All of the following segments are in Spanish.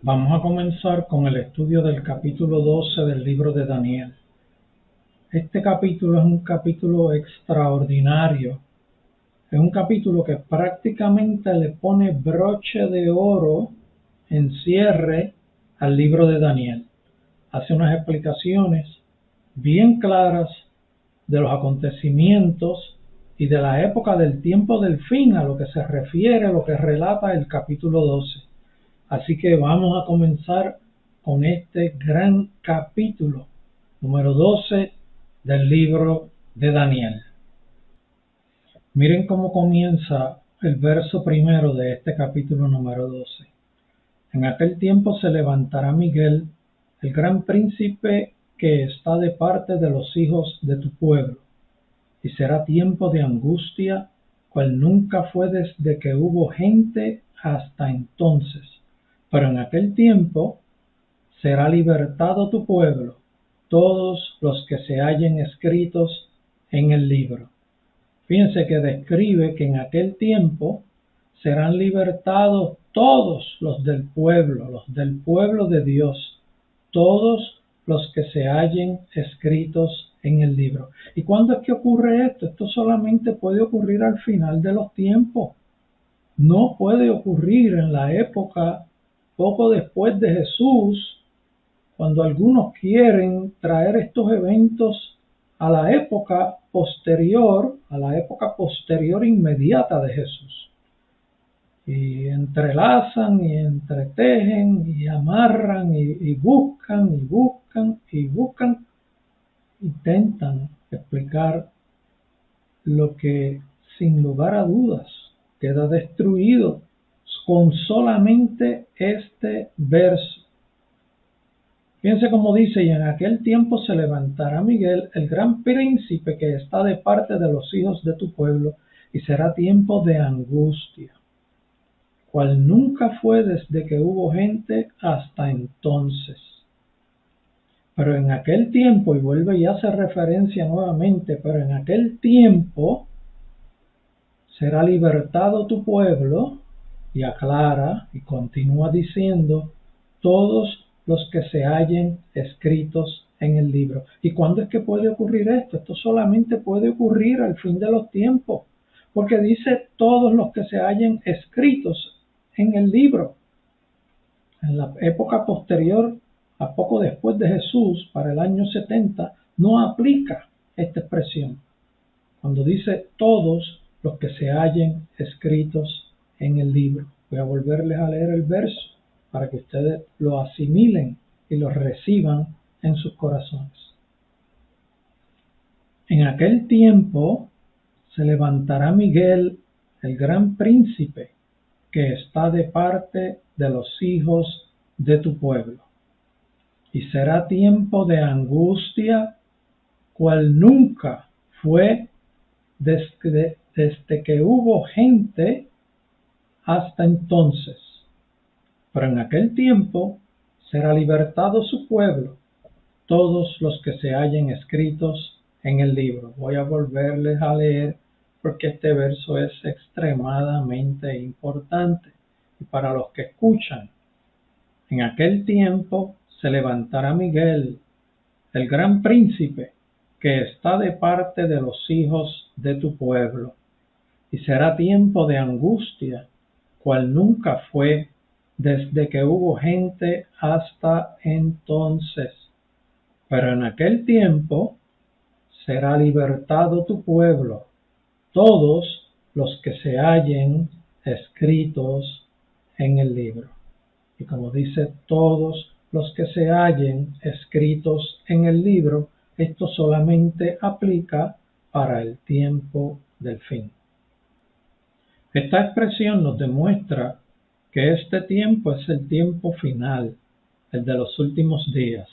Vamos a comenzar con el estudio del capítulo 12 del libro de Daniel. Este capítulo es un capítulo extraordinario. Es un capítulo que prácticamente le pone broche de oro en cierre al libro de Daniel. Hace unas explicaciones bien claras de los acontecimientos y de la época del tiempo del fin, a lo que se refiere, a lo que relata el capítulo 12. Así que vamos a comenzar con este gran capítulo, número 12 del libro de Daniel. Miren cómo comienza el verso primero de este capítulo número 12. En aquel tiempo se levantará Miguel, el gran príncipe que está de parte de los hijos de tu pueblo, y será tiempo de angustia, cual nunca fue desde que hubo gente hasta entonces. Pero en aquel tiempo será libertado tu pueblo, todos los que se hallen escritos en el libro. Fíjense que describe que en aquel tiempo serán libertados todos los del pueblo de Dios, todos los que se hallen escritos en el libro. ¿Y cuándo es que ocurre esto? Esto solamente puede ocurrir al final de los tiempos. No puede ocurrir en la época poco después de Jesús, cuando algunos quieren traer estos eventos a la época posterior inmediata de Jesús. Y entrelazan y entretejen y amarran y buscan, intentan explicar lo que sin lugar a dudas queda destruido con solamente este verso. Fíjense cómo dice: y en aquel tiempo se levantará Miguel, el gran príncipe que está de parte de los hijos de tu pueblo, y será tiempo de angustia, cual nunca fue desde que hubo gente hasta entonces. Pero en aquel tiempo, y vuelve y hace referencia nuevamente, pero en aquel tiempo será libertado tu pueblo, y aclara y continúa diciendo, todos los que se hallen escritos en el libro. ¿Y cuándo es que puede ocurrir esto? Esto solamente puede ocurrir al fin de los tiempos, porque dice todos los que se hallen escritos en el libro. En la época posterior, a poco después de Jesús, para el año 70, no aplica esta expresión. Cuando dice todos los que se hallen escritos en el libro. Voy a volverles a leer el verso para que ustedes lo asimilen y lo reciban en sus corazones. En aquel tiempo se levantará Miguel, el gran príncipe, que está de parte de los hijos de tu pueblo. Y será tiempo de angustia, cual nunca fue desde que hubo gente hasta entonces. Pero en aquel tiempo será libertado su pueblo, todos los que se hallen escritos en el libro. Voy a volverles a leer porque este verso es extremadamente importante. Y para los que escuchan, en aquel tiempo se levantará Miguel, el gran príncipe, que está de parte de los hijos de tu pueblo, y será tiempo de angustia, cual nunca fue desde que hubo gente hasta entonces. Pero en aquel tiempo será libertado tu pueblo, todos los que se hallen escritos en el libro. Y como dice todos los que se hallen escritos en el libro, esto solamente aplica para el tiempo del fin. Esta expresión nos demuestra que este tiempo es el tiempo final, el de los últimos días,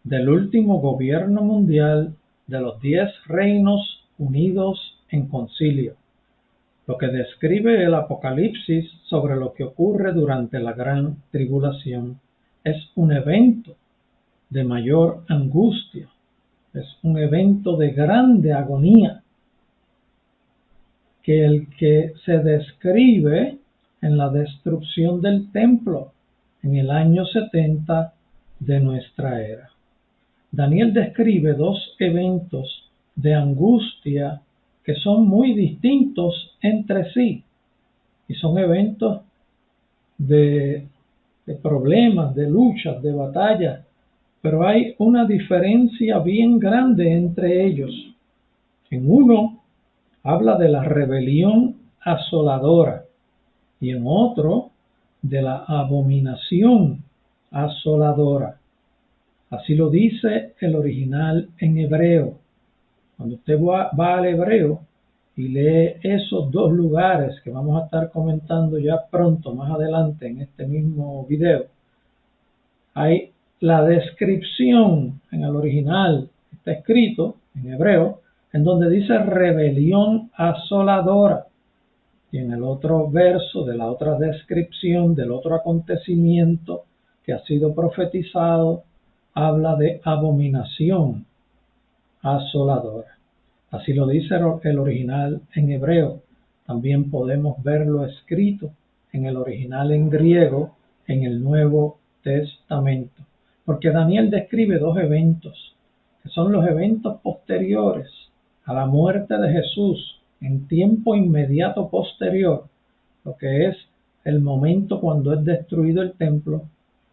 del último gobierno mundial de los 10 reinos unidos en concilio, lo que describe el Apocalipsis sobre lo que ocurre durante la gran tribulación. Es un evento de mayor angustia, es un evento de grande agonía, que el que se describe en la destrucción del templo, en el año 70 de nuestra era. Daniel describe dos eventos de angustia que son muy distintos entre sí, y son eventos de problemas, de luchas, de batallas, pero hay una diferencia bien grande entre ellos. En uno habla de la rebelión asoladora y en otro de la abominación asoladora. Así lo dice el original en hebreo. Cuando usted va al hebreo y lee esos dos lugares que vamos a estar comentando ya pronto, más adelante en este mismo video, hay la descripción en el original, está escrito en hebreo, en donde dice rebelión asoladora. Y en el otro verso de la otra descripción del otro acontecimiento que ha sido profetizado, habla de abominación asoladora. Así lo dice el original en hebreo. También podemos verlo escrito en el original en griego en el Nuevo Testamento. Porque Daniel describe dos eventos, que son los eventos posteriores a la muerte de Jesús, en tiempo inmediato posterior, lo que es el momento cuando es destruido el templo,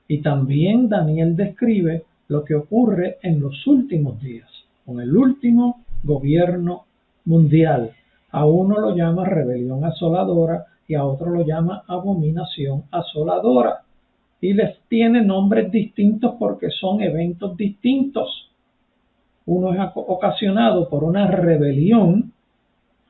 y también Daniel describe lo que ocurre en los últimos días, con el último gobierno mundial. A uno lo llama rebelión asoladora y a otro lo llama abominación asoladora. Y les tiene nombres distintos porque son eventos distintos. Uno es ocasionado por una rebelión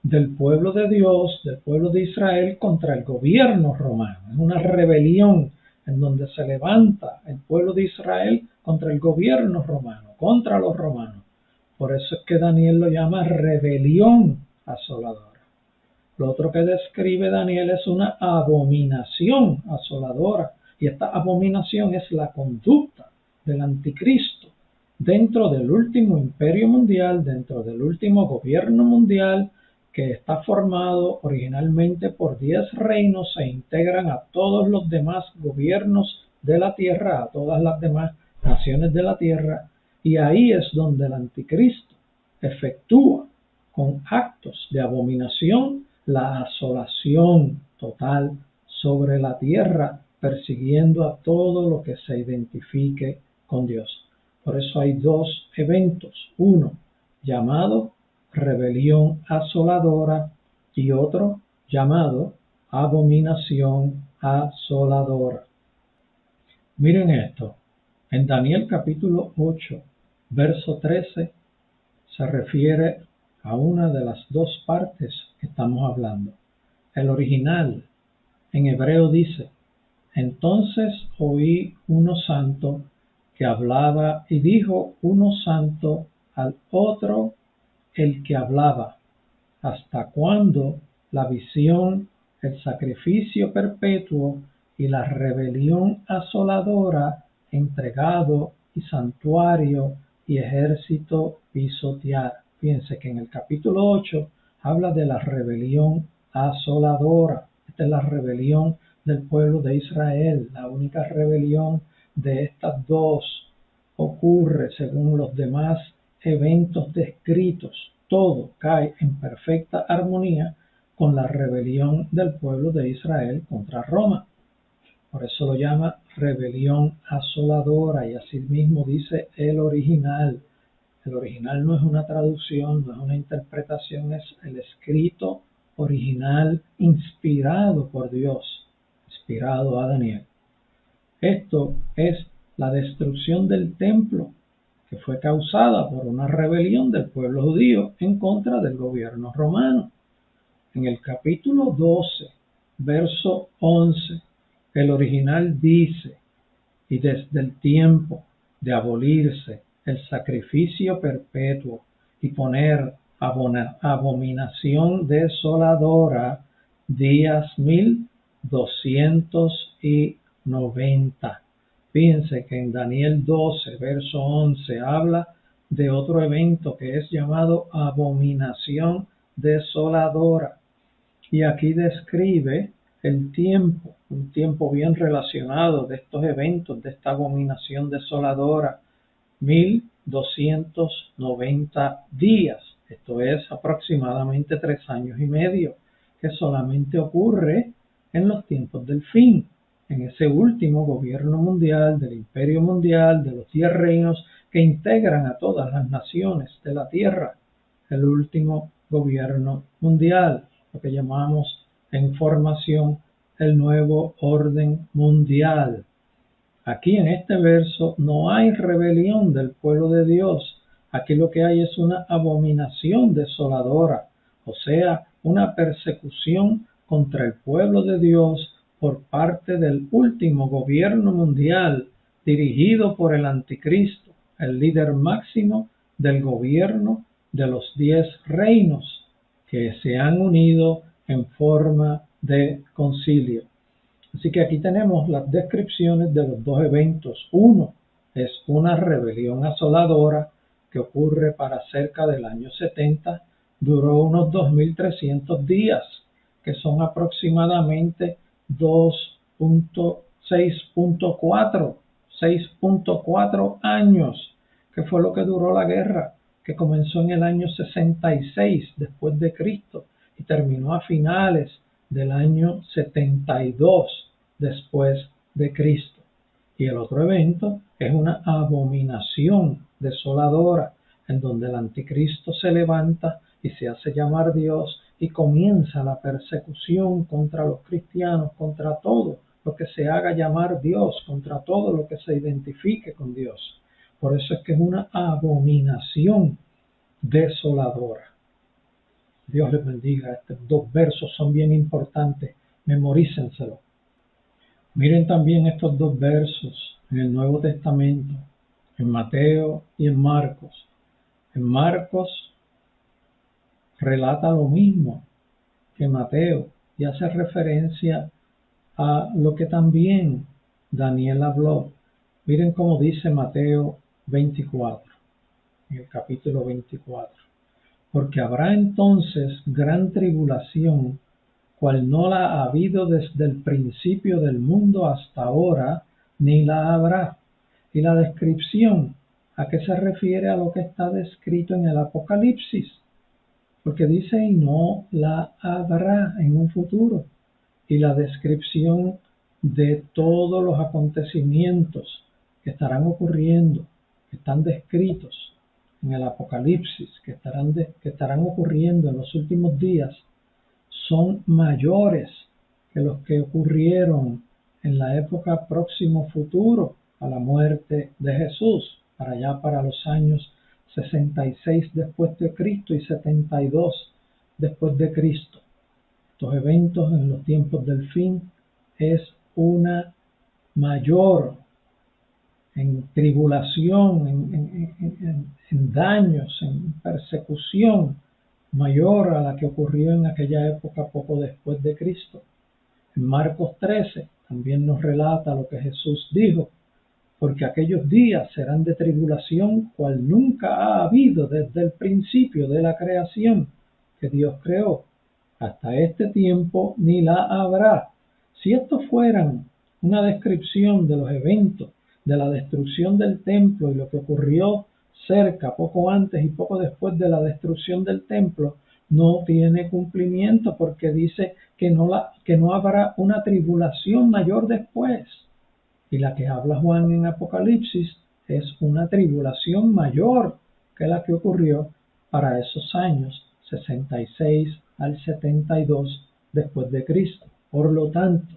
del pueblo de Dios, del pueblo de Israel contra el gobierno romano. Es una rebelión en donde se levanta el pueblo de Israel contra el gobierno romano, contra los romanos. Por eso es que Daniel lo llama rebelión asoladora. Lo otro que describe Daniel es una abominación asoladora. Y esta abominación es la conducta del anticristo dentro del último imperio mundial, dentro del último gobierno mundial, que está formado originalmente por 10 reinos, se integran a todos los demás gobiernos de la tierra, a todas las demás naciones de la tierra, y ahí es donde el anticristo efectúa con actos de abominación la asolación total sobre la tierra, persiguiendo a todo lo que se identifique con Dios. Por eso hay dos eventos, uno llamado rebelión asoladora y otro llamado abominación asoladora. Miren esto, en Daniel capítulo 8, verso 13, se refiere a una de las dos partes que estamos hablando. El original en hebreo dice: entonces oí uno santo que hablaba y dijo uno santo al otro el que hablaba, ¿hasta cuándo la visión, el sacrificio perpetuo y la rebelión asoladora, entregado y santuario y ejército pisotear? Fíjense que en el capítulo 8 habla de la rebelión asoladora. Esta es la rebelión del pueblo de Israel. La única rebelión de estas dos ocurre según los demás eventos descritos. Todo cae en perfecta armonía con la rebelión del pueblo de Israel contra Roma. Por eso lo llama rebelión asoladora, y así mismo dice el original. El original no es una traducción, no es una interpretación, es el escrito original inspirado por Dios, inspirado a Daniel. Esto es la destrucción del templo, que fue causada por una rebelión del pueblo judío en contra del gobierno romano. En el capítulo 12, verso 11, el original dice: y desde el tiempo de abolirse el sacrificio perpetuo y poner abominación desoladora, días 1290. Fíjense que en Daniel 12, verso 11, habla de otro evento que es llamado abominación desoladora. Y aquí describe el tiempo un tiempo bien relacionado de estos eventos, de esta abominación desoladora, 1290 días. Esto es aproximadamente 3 años y medio, que solamente ocurre en los tiempos del fin, en ese último gobierno mundial, del imperio mundial, de los 10 reinos que integran a todas las naciones de la tierra, el último gobierno mundial, lo que llamamos en formación el nuevo orden mundial. Aquí en este verso no hay rebelión del pueblo de Dios. Aquí lo que hay es una abominación desoladora, o sea, una persecución contra el pueblo de Dios por parte del último gobierno mundial dirigido por el anticristo, el líder máximo del gobierno de los 10 reinos que se han unido en forma de concilio. Así que aquí tenemos las descripciones de los dos eventos. Uno es una rebelión asoladora que ocurre para cerca del año 70, duró unos 2300 días, que son aproximadamente 6.4 años, que fue lo que duró la guerra, que comenzó en el año 66 después de Cristo y terminó a finales del año 72 después de Cristo. Y el otro evento es una abominación desoladora, en donde el anticristo se levanta y se hace llamar Dios y comienza la persecución contra los cristianos, contra todo lo que se haga llamar Dios, contra todo lo que se identifique con Dios. Por eso es que es una abominación desoladora. Dios les bendiga. Estos dos versos son bien importantes. Memorícenselo. Miren también estos dos versos en el Nuevo Testamento, en Mateo y en Marcos. En Marcos relata lo mismo que Mateo y hace referencia a lo que también Daniel habló. Miren cómo dice Mateo 24, en el capítulo 24. Porque habrá entonces gran tribulación, cual no la ha habido desde el principio del mundo hasta ahora, ni la habrá. Y la descripción, ¿a qué se refiere? A lo que está descrito en el Apocalipsis, porque dice y no la habrá en un futuro. Y la descripción de todos los acontecimientos que estarán ocurriendo, que están descritos en el Apocalipsis, que estarán ocurriendo en los últimos días, son mayores que los que ocurrieron en la época próximo futuro a la muerte de Jesús, para allá para los años 66 después de Cristo y 72 después de Cristo. Estos eventos en los tiempos del fin es una mayor en tribulación, en daños, en persecución mayor a la que ocurrió en aquella época poco después de Cristo. En Marcos 13 también nos relata lo que Jesús dijo, porque aquellos días serán de tribulación cual nunca ha habido desde el principio de la creación que Dios creó. Hasta este tiempo ni la habrá. Si estos fueran una descripción de los eventos de la destrucción del templo y lo que ocurrió cerca, poco antes y poco después de la destrucción del templo, no tiene cumplimiento, porque dice que no habrá una tribulación mayor después. Y la que habla Juan en Apocalipsis es una tribulación mayor que la que ocurrió para esos años 66 al 72 después de Cristo. Por lo tanto,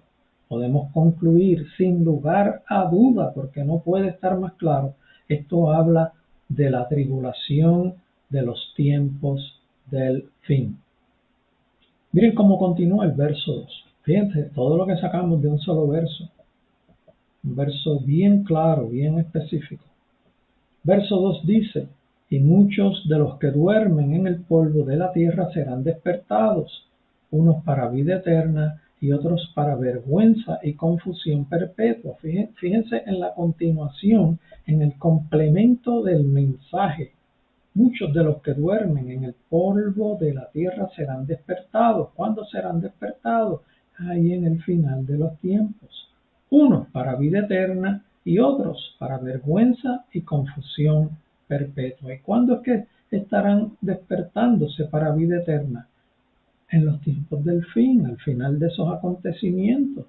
podemos concluir sin lugar a duda, porque no puede estar más claro, esto habla de la tribulación de los tiempos del fin. Miren cómo continúa el verso 2. Fíjense, todo lo que sacamos de un solo verso. Un verso bien claro, bien específico. Verso 2 dice, y muchos de los que duermen en el polvo de la tierra serán despertados, unos para vida eterna y otros para vergüenza y confusión perpetua. Fíjense en la continuación, en el complemento del mensaje. Muchos de los que duermen en el polvo de la tierra serán despertados. ¿Cuándo serán despertados? hay en el final de los tiempos, unos para vida eterna y otros para vergüenza y confusión perpetua. ¿Y cuándo es que estarán despertándose para vida eterna? En los tiempos del fin, al final de esos acontecimientos,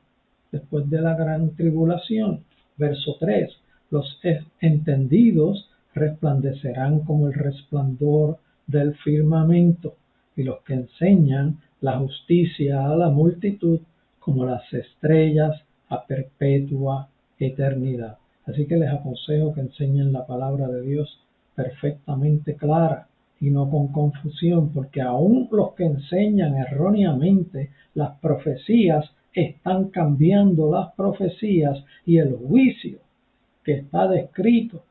después de la gran tribulación. Verso 3: los entendidos resplandecerán como el resplandor del firmamento, y los que enseñan la justicia a la multitud como las estrellas a perpetua eternidad. Así que les aconsejo que enseñen la palabra de Dios perfectamente clara y no con confusión, porque aún los que enseñan erróneamente las profecías están cambiando las profecías, y el juicio que está descrito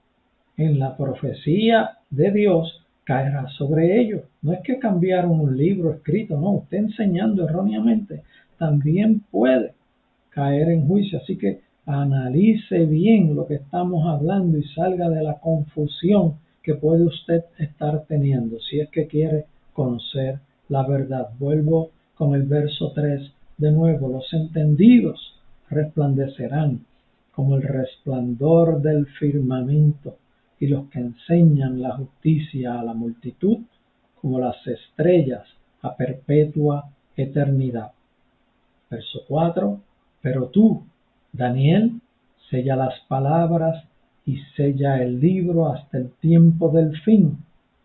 en la profecía de Dios caerá sobre ellos. No es que cambiaron un libro escrito, no, usted enseñando erróneamente también puede caer en juicio. Así que analice bien lo que estamos hablando y salga de la confusión que puede usted estar teniendo si es que quiere conocer la verdad. Vuelvo con el verso 3 de nuevo: los entendidos resplandecerán como el resplandor del firmamento, y los que enseñan la justicia a la multitud como las estrellas a perpetua eternidad. Verso 4: pero tú, Daniel, sella las palabras y sella el libro hasta el tiempo del fin.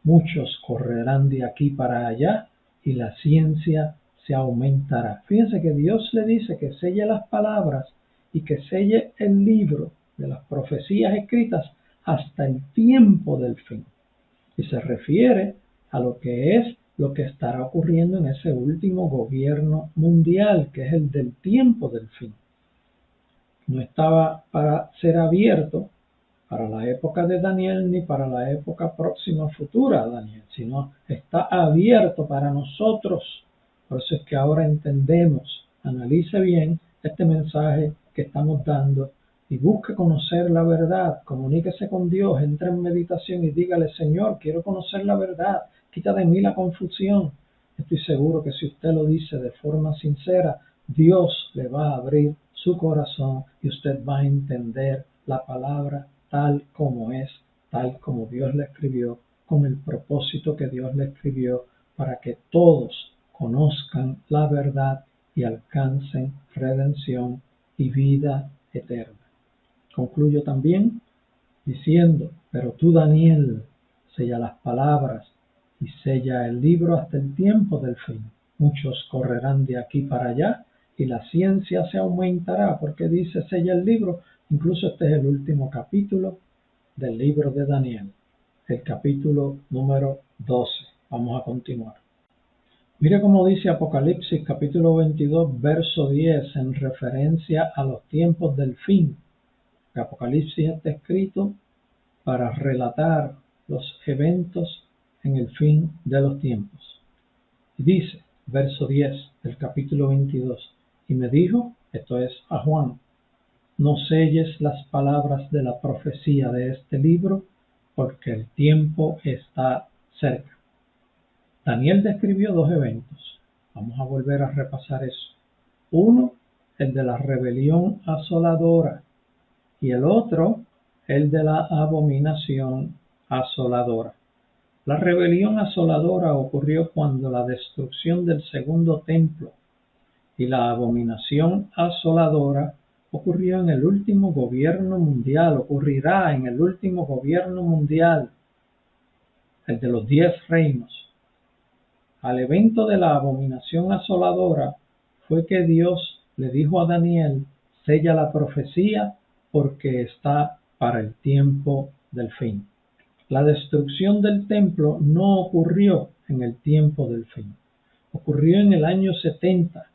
Muchos correrán de aquí para allá y la ciencia se aumentará. Fíjense que Dios le dice que selle las palabras y que selle el libro de las profecías escritas hasta el tiempo del fin. Y se refiere a lo que estará ocurriendo en ese último gobierno mundial, que es el del tiempo del fin. No estaba para ser abierto para la época de Daniel ni para la época próxima futura a Daniel, sino está abierto para nosotros. Por eso es que ahora entendemos. Analice bien este mensaje que estamos dando y busque conocer la verdad. Comuníquese con Dios, entre en meditación y dígale: Señor, quiero conocer la verdad, quita de mí la confusión. Estoy seguro que si usted lo dice de forma sincera, Dios le va a abrir su corazón y usted va a entender la palabra tal como es, tal como Dios la escribió, con el propósito que Dios la escribió, para que todos conozcan la verdad y alcancen redención y vida eterna. Concluyo también diciendo: pero tú, Daniel, sella las palabras y sella el libro hasta el tiempo del fin. Muchos correrán de aquí para allá y la ciencia se aumentará. Porque dice sella el libro. Incluso este es el último capítulo del libro de Daniel, el capítulo número 12. Vamos a continuar. Mire cómo dice Apocalipsis capítulo 22 verso 10 en referencia a los tiempos del fin. El Apocalipsis está escrito para relatar los eventos en el fin de los tiempos. Y dice, verso 10 del capítulo 22: y me dijo, esto es a Juan, no selles las palabras de la profecía de este libro, porque el tiempo está cerca. Daniel describió dos eventos. Vamos a volver a repasar eso. Uno, el de la rebelión asoladora, y el otro, el de la abominación asoladora. La rebelión asoladora ocurrió cuando la destrucción del segundo templo, y la abominación asoladora ocurrió en el último gobierno mundial, ocurrirá en el último gobierno mundial, el de los 10 reinos. Al evento de la abominación asoladora fue que Dios le dijo a Daniel: sella la profecía porque está para el tiempo del fin. La destrucción del templo no ocurrió en el tiempo del fin. Ocurrió en el año 70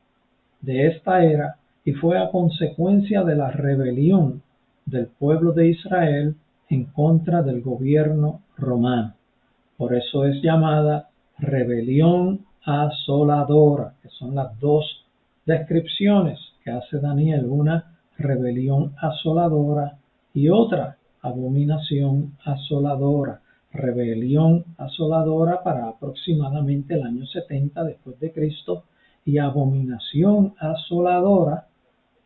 de esta era y fue a consecuencia de la rebelión del pueblo de Israel en contra del gobierno romano. Por eso es llamada rebelión asoladora, que son las dos descripciones que hace Daniel: una rebelión asoladora y otra abominación asoladora. Rebelión asoladora para aproximadamente el año 70 después de Cristo, y abominación asoladora,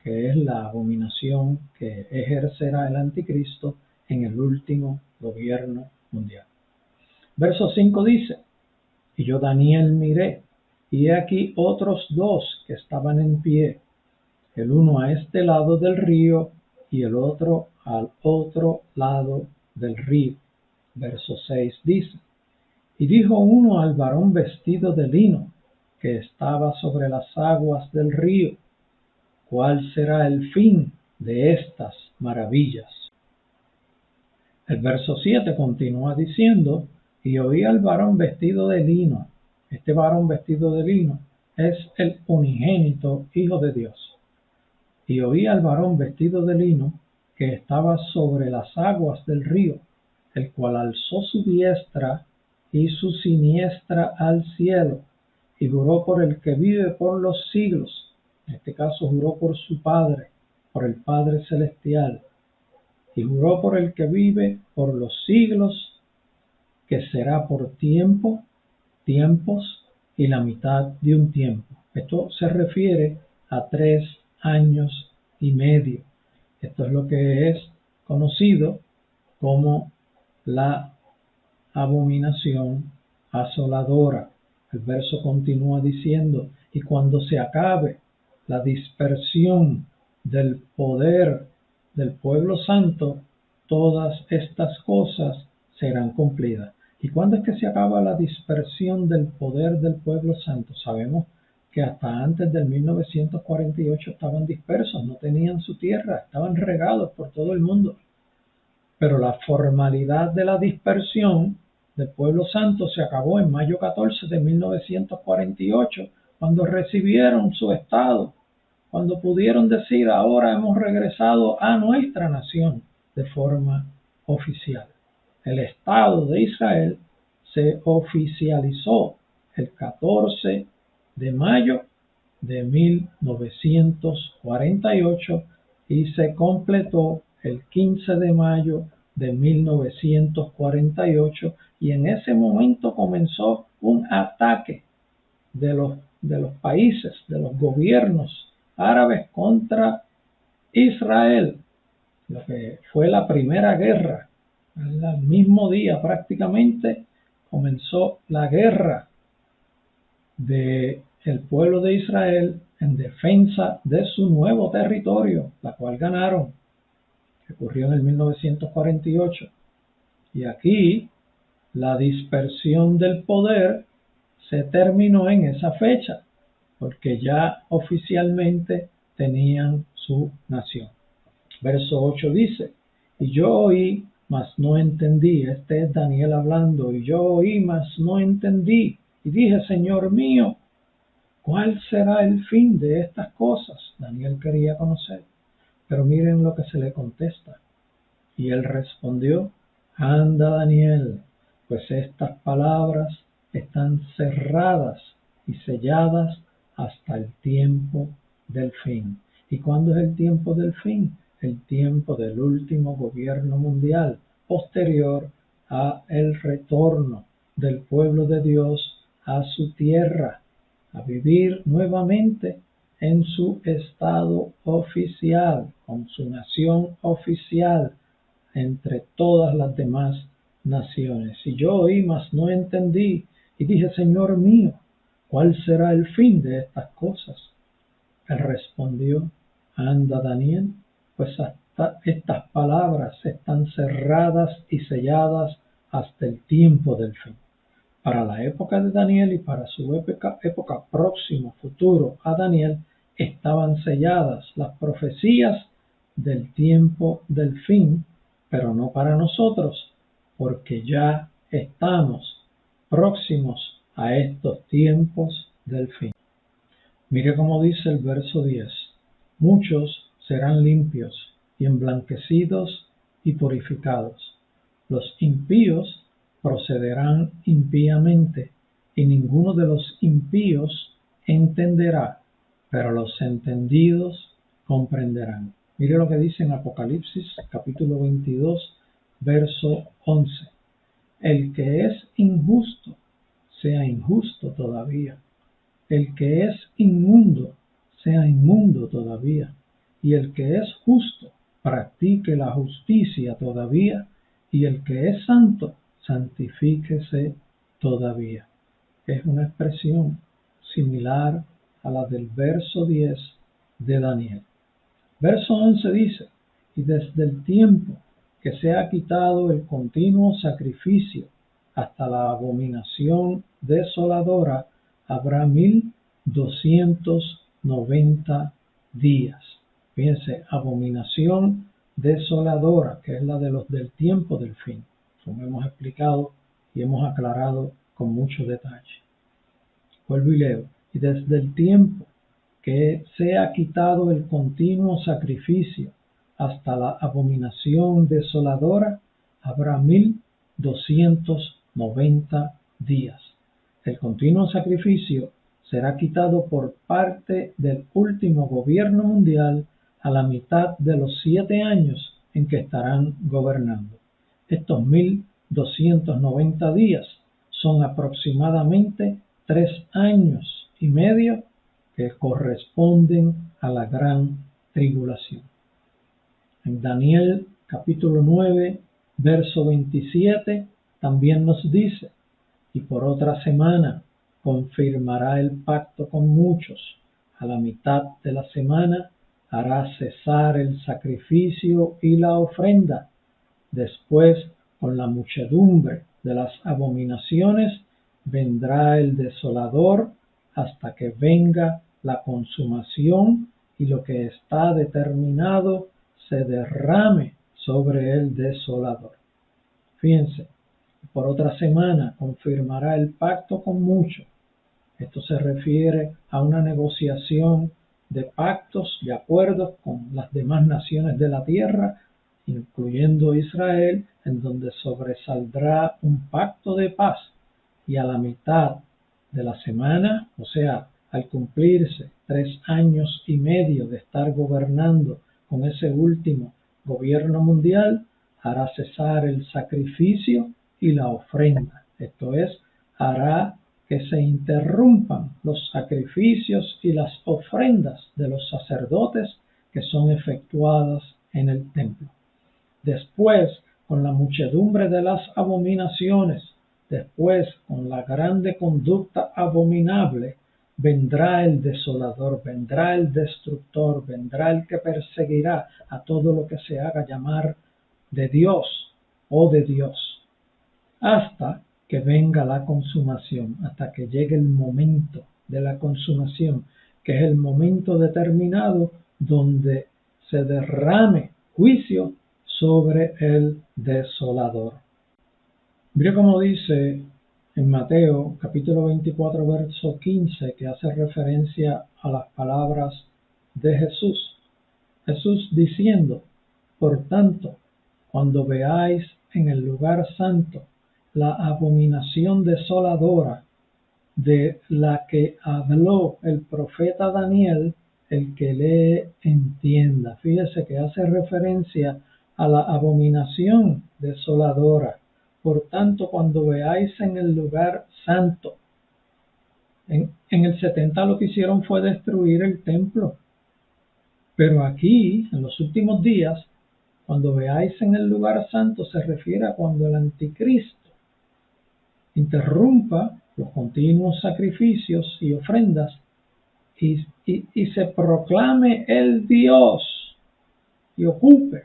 que es la abominación que ejercerá el anticristo en el último gobierno mundial. Verso 5 dice: y yo Daniel miré, y he aquí otros dos que estaban en pie, el uno a este lado del río y el otro al otro lado del río. Verso 6 dice: y dijo uno al varón vestido de lino, que estaba sobre las aguas del río: ¿cuál será el fin de estas maravillas? El verso 7 continúa diciendo: y oí al varón vestido de lino. Este varón vestido de lino es el unigénito Hijo de Dios. Y oí al varón vestido de lino que estaba sobre las aguas del río, el cual alzó su diestra y su siniestra al cielo, y juró por el que vive por los siglos. En este caso juró por su Padre, por el Padre Celestial, y juró por el que vive por los siglos, que será por tiempo, tiempos y la mitad de un tiempo. Esto se refiere a 3 años y medio. Esto es lo que es conocido como la abominación asoladora. El verso continúa diciendo: y cuando se acabe la dispersión del poder del pueblo santo, todas estas cosas serán cumplidas. ¿Y cuándo es que se acaba la dispersión del poder del pueblo santo? Sabemos que hasta antes del 1948 estaban dispersos, no tenían su tierra, estaban regados por todo el mundo. Pero la formalidad de la dispersión del pueblo santo se acabó en mayo 14 de 1948, cuando recibieron su estado, cuando pudieron decir: ahora hemos regresado a nuestra nación de forma oficial. El Estado de Israel se oficializó el 14 de mayo de 1948 y se completó el 15 de mayo de 1948, y en ese momento comenzó un ataque de los países, de los gobiernos árabes contra Israel, lo que fue la primera guerra. Al mismo día prácticamente comenzó la guerra del pueblo de Israel en defensa de su nuevo territorio, la cual ganaron, que ocurrió en el 1948. Y aquí la dispersión del poder se terminó en esa fecha, porque ya oficialmente tenían su nación. Verso 8 dice: y yo oí, mas no entendí. Este es Daniel hablando. Y yo oí, mas no entendí. Y dije: Señor mío, ¿cuál será el fin de estas cosas? Daniel quería conocer. Pero miren lo que se le contesta. Y él respondió: anda, Daniel, pues estas palabras están cerradas y selladas hasta el tiempo del fin. ¿Y cuándo es el tiempo del fin? El tiempo del último gobierno mundial, posterior a el retorno del pueblo de Dios a su tierra, a vivir nuevamente en su estado oficial, con su nación oficial, entre todas las demás naciones. Y yo oí, mas no entendí, y dije: Señor mío, ¿cuál será el fin de estas cosas? Él respondió: anda, Daniel, pues hasta estas palabras están cerradas y selladas hasta el tiempo del fin. Para la época de Daniel y para su época próxima, futuro a Daniel, estaban selladas las profecías del tiempo del fin, pero no para nosotros, porque ya estamos próximos a estos tiempos del fin. Mire cómo dice el verso 10: muchos serán limpios y emblanquecidos y purificados. Los impíos procederán impíamente, y ninguno de los impíos entenderá, pero los entendidos comprenderán. Mire lo que dice en Apocalipsis capítulo 22, verso 11. El que es injusto, sea injusto todavía. el que es inmundo sea inmundo todavía, y el que es justo practique la justicia todavía, y el que es santo santifíquese todavía. Es una expresión similar a la del verso 10 de Daniel. Verso 11 dice: y desde el tiempo que se ha quitado el continuo sacrificio hasta la abominación desoladora habrá 1290 días. Fíjense, abominación desoladora, que es la de los del tiempo del fin, como hemos explicado y hemos aclarado con mucho detalle. Vuelvo y leo: y desde el tiempo que se ha quitado el continuo sacrificio hasta la abominación desoladora habrá 1290 días. El continuo sacrificio será quitado por parte del último gobierno mundial a la mitad de los 7 años en que estarán gobernando. Estos 1290 días son aproximadamente 3 años y medio que corresponden a la gran tribulación. En Daniel capítulo 9, verso 27, también nos dice: y por otra semana confirmará el pacto con muchos. A la mitad de la semana hará cesar el sacrificio y la ofrenda. Después, con la muchedumbre de las abominaciones, vendrá el desolador hasta que venga la consumación y lo que está determinado se derrame sobre el desolador. Fíjense, por otra semana confirmará el pacto con muchos. Esto se refiere a una negociación de pactos y acuerdos con las demás naciones de la tierra, incluyendo Israel, en donde sobresaldrá un pacto de paz. Y a la mitad de la semana, o sea, al cumplirse 3 años y medio de estar gobernando con ese último gobierno mundial, hará cesar el sacrificio y la ofrenda. Esto es, hará que se interrumpan los sacrificios y las ofrendas de los sacerdotes que son efectuadas en el templo. Después, con la muchedumbre de las abominaciones, después, con la grande conducta abominable, vendrá el desolador, vendrá el destructor, vendrá el que perseguirá a todo lo que se haga llamar de Dios o de Dios, hasta que venga la consumación, hasta que llegue el momento de la consumación, que es el momento determinado donde se derrame juicio sobre el desolador. Mira cómo dice en Mateo capítulo 24 verso 15, que hace referencia a las palabras de Jesús. Jesús diciendo: por tanto, cuando veáis en el lugar santo la abominación desoladora de la que habló el profeta Daniel, el que lee entienda. Fíjese que hace referencia a la abominación desoladora. Por tanto, cuando veáis en el lugar santo, en el 70 lo que hicieron fue destruir el templo. Pero aquí, en los últimos días, cuando veáis en el lugar santo, se refiere a cuando el anticristo interrumpa los continuos sacrificios y ofrendas y se proclame el Dios y ocupe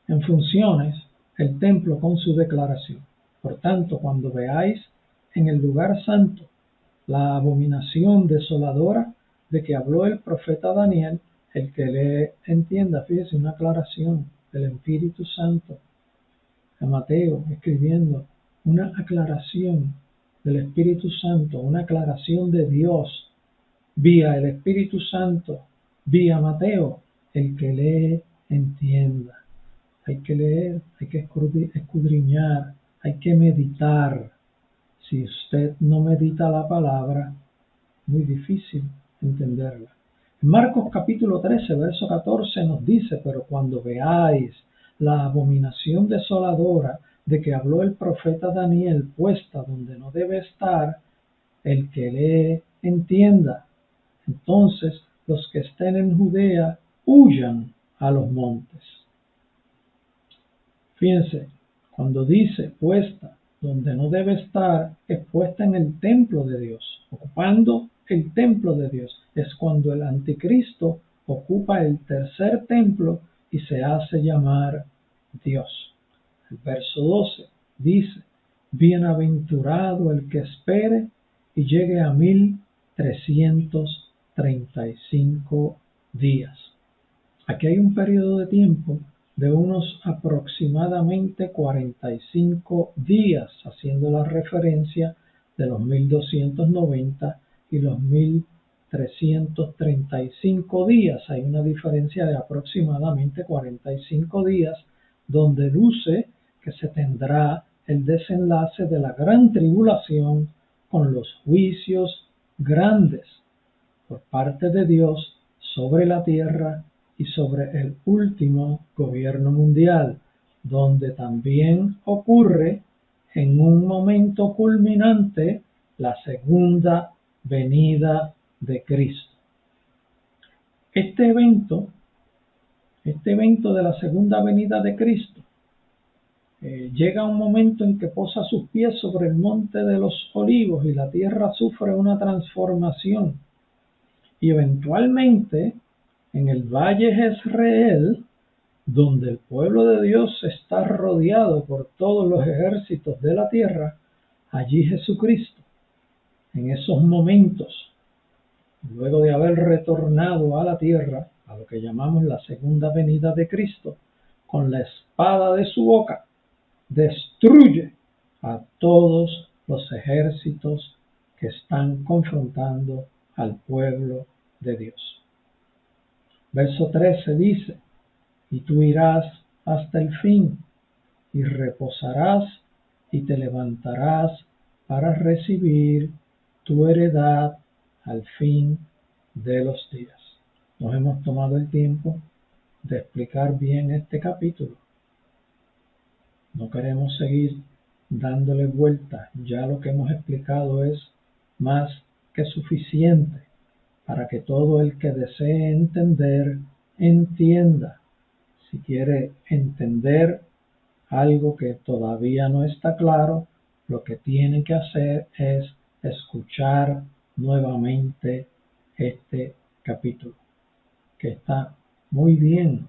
en funciones el templo con su declaración. Por tanto, cuando veáis en el lugar santo la abominación desoladora de que habló el profeta Daniel, el que le entienda, fíjese, una aclaración del Espíritu Santo a Mateo, escribiendo una aclaración del Espíritu Santo, una aclaración de Dios vía el Espíritu Santo, vía Mateo. El que lee entienda. Hay que leer, hay que escudriñar, hay que meditar. Si usted no medita la palabra, muy difícil entenderla. En Marcos capítulo 13, verso 14 nos dice: pero cuando veáis la abominación desoladora de que habló el profeta Daniel puesta donde no debe estar, el que lee entienda. Entonces los que estén en Judea huyan a los montes. Fíjense, cuando dice puesta donde no debe estar, es puesta en el templo de Dios, ocupando el templo de Dios. Es cuando el anticristo ocupa el tercer templo y se hace llamar Dios. El verso 12 dice: bienaventurado el que espere y llegue a 1335 días. Aquí hay un periodo de tiempo de unos aproximadamente 45 días, haciendo la referencia de los 1290 y los 1335 días. Hay una diferencia de aproximadamente 45 días, donde luce que se tendrá el desenlace de la gran tribulación con los juicios grandes por parte de Dios sobre la tierra y sobre el último gobierno mundial, donde también ocurre en un momento culminante la segunda venida de Cristo. Este evento de la segunda venida de Cristo llega un momento en que posa sus pies sobre el monte de los olivos y la tierra sufre una transformación, y eventualmente en el valle Jezreel, donde el pueblo de Dios está rodeado por todos los ejércitos de la tierra, allí Jesucristo, en esos momentos, luego de haber retornado a la tierra, a lo que llamamos la segunda venida de Cristo, con la espada de su boca, destruye a todos los ejércitos que están confrontando al pueblo de Dios. Verso 13 dice: y tú irás hasta el fin, y reposarás y te levantarás para recibir tu heredad al fin de los días. Nos hemos tomado el tiempo de explicar bien este capítulo. No queremos seguir dándole vueltas. Ya lo que hemos explicado es más que suficiente para que todo el que desee entender, entienda. Si quiere entender algo que todavía no está claro, lo que tiene que hacer es escuchar nuevamente este capítulo, que está muy bien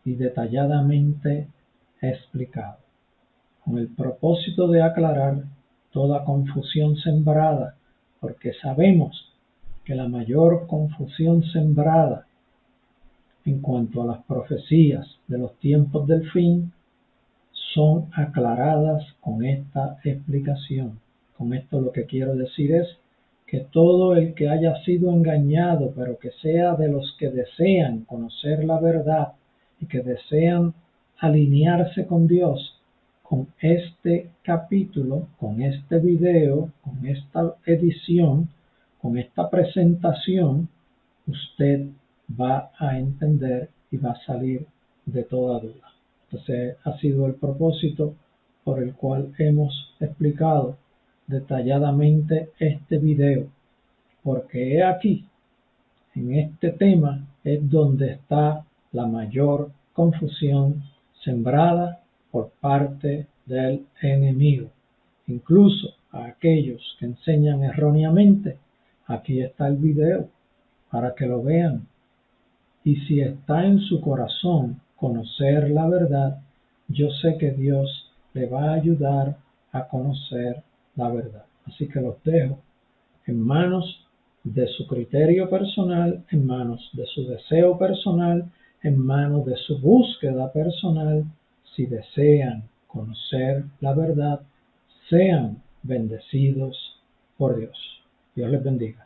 y detalladamente explicado, con el propósito de aclarar toda confusión sembrada, porque sabemos que la mayor confusión sembrada en cuanto a las profecías de los tiempos del fin son aclaradas con esta explicación. Con esto lo que quiero decir es que todo el que haya sido engañado, pero que sea de los que desean conocer la verdad y que desean alinearse con Dios, con este capítulo, con este video, con esta edición, con esta presentación, usted va a entender y va a salir de toda duda. Entonces ha sido el propósito por el cual hemos explicado detalladamente este video, porque he aquí, en este tema es donde está la mayor confusión sembrada por parte del enemigo. Incluso a aquellos que enseñan erróneamente, aquí está el video para que lo vean. Y si está en su corazón conocer la verdad, yo sé que Dios le va a ayudar a conocer la verdad. Así que los dejo en manos de su criterio personal, en manos de su deseo personal, en manos de su búsqueda personal. Si desean conocer la verdad, sean bendecidos por Dios. Dios les bendiga.